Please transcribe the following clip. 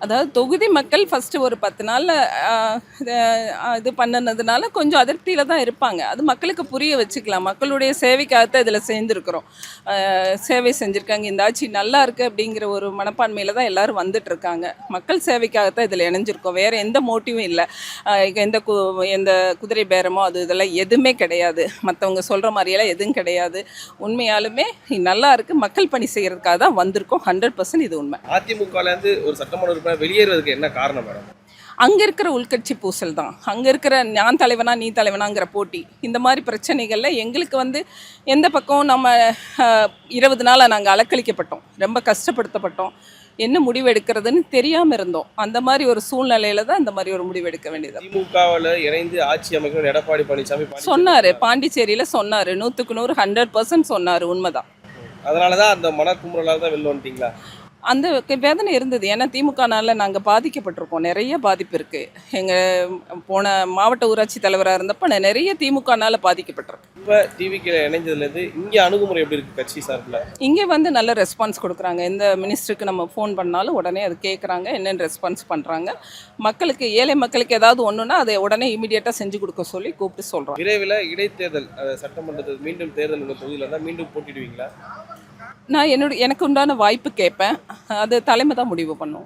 அதாவது தொகுதி மக்கள் ஃபஸ்ட்டு ஒரு 10 நாள்ல இது பண்ணுனதுனால கொஞ்சம் அதிருப்தியில தான் இருப்பாங்க. அது மக்களுக்கு புரிய வச்சுக்கலாம். மக்களுடைய சேவைக்காகத்தான் இதில சேர்ந்துருக்குறோம். சேவை செஞ்சுருக்காங்க. இந்த ஆட்சி நல்லா இருக்கு அப்படிங்கிற ஒரு மனப்பான்மையில தான் எல்லாரும் வந்துட்டுருக்காங்க. மக்கள் சேவைக்காகத்தான் இதில இணைஞ்சிருக்கோம். வேற எந்த மோட்டிவும் இல்ல. எந்த எந்த குதிரை பேரமோ இதெல்லாம் எதுவுமே கிடையாது. மத்தவங்க சொல்ற மாரியெல்லாம் எதுவும் கிடையாது. உண்மையாலுமே நல்லா இருக்கு. மக்கள் பணி செய்யறதுக்காக தான் வந்திருக்கோம். 100% இது உண்மை. அதிமுகலேருந்து ஒரு சட்டமன்ற உறுப்பினர் வெளியேறுவதற்கு என்ன காரணம் மேடம்? அங்கே இருக்கிற உள்கட்சி பூசல் தான். அங்கே இருக்கிற நான் தலைவனா நீ தலைவனாங்கிற போட்டி. இந்த மாதிரி பிரச்சனைகளில் எங்களுக்கு எந்த பக்கம் நம்ம 20 நாளாக நாங்கள் அலக்களிக்கப்பட்டோம். ரொம்ப கஷ்டப்படுத்தப்பட்டோம். என்ன முடிவு எடுக்கிறதுன்னு தெரியாமல் இருந்தோம். அந்த மாதிரி ஒரு சூழ்நிலையில தான் இந்த மாதிரி ஒரு முடிவு எடுக்க வேண்டியது. திமுகவில் இணைந்து ஆட்சி அமைக்கணும் எடப்பாடி பழனிசாமி சொன்னார். பாண்டிச்சேரியில் சொன்னார். 100க்கு 100 100% சொன்னார். உண்மைதான். அதனால தான் அந்த மனக்குமுறலால் தான் வெளில வந்துட்டீங்களா? அந்த வேதனை இருந்தது. ஏன்னா திமுகனால நாங்கள் பாதிக்கப்பட்டிருக்கோம். நிறைய பாதிப்பு இருக்குது. எங்கள் போன மாவட்ட ஊராட்சி தலைவராக இருந்தப்போ நிறைய திமுகனால பாதிக்கப்பட்டிருக்கோம். இப்போ டிவிக்கு இணைஞ்சதுலேருந்து இங்கே அணுகுமுறை எப்படி இருக்குது கட்சி சார்பில்? இங்கே நல்ல ரெஸ்பான்ஸ் கொடுக்குறாங்க. எந்த மினிஸ்டருக்கு நம்ம ஃபோன் பண்ணாலும் உடனே அது கேட்குறாங்க. என்னென்னு ரெஸ்பான்ஸ் பண்ணுறாங்க. மக்களுக்கு ஏழை மக்களுக்கு ஏதாவது ஒன்றுனா அதை உடனே இமீடியட்டாக செஞ்சு கொடுக்க சொல்லி கூப்பிட்டு சொல்கிறோம். விரைவில் இடைத்தேர்தல் சட்டமன்றத்தில் மீண்டும் தேர்தல் உங்கள் தொகுதியில் இருந்தால் மீண்டும் போட்டிடுவீங்களா? நான் எனக்கு உண்டான வாய்ப்பு கேட்பேன். அது தலைமை தான் முடிவு பண்ணும்.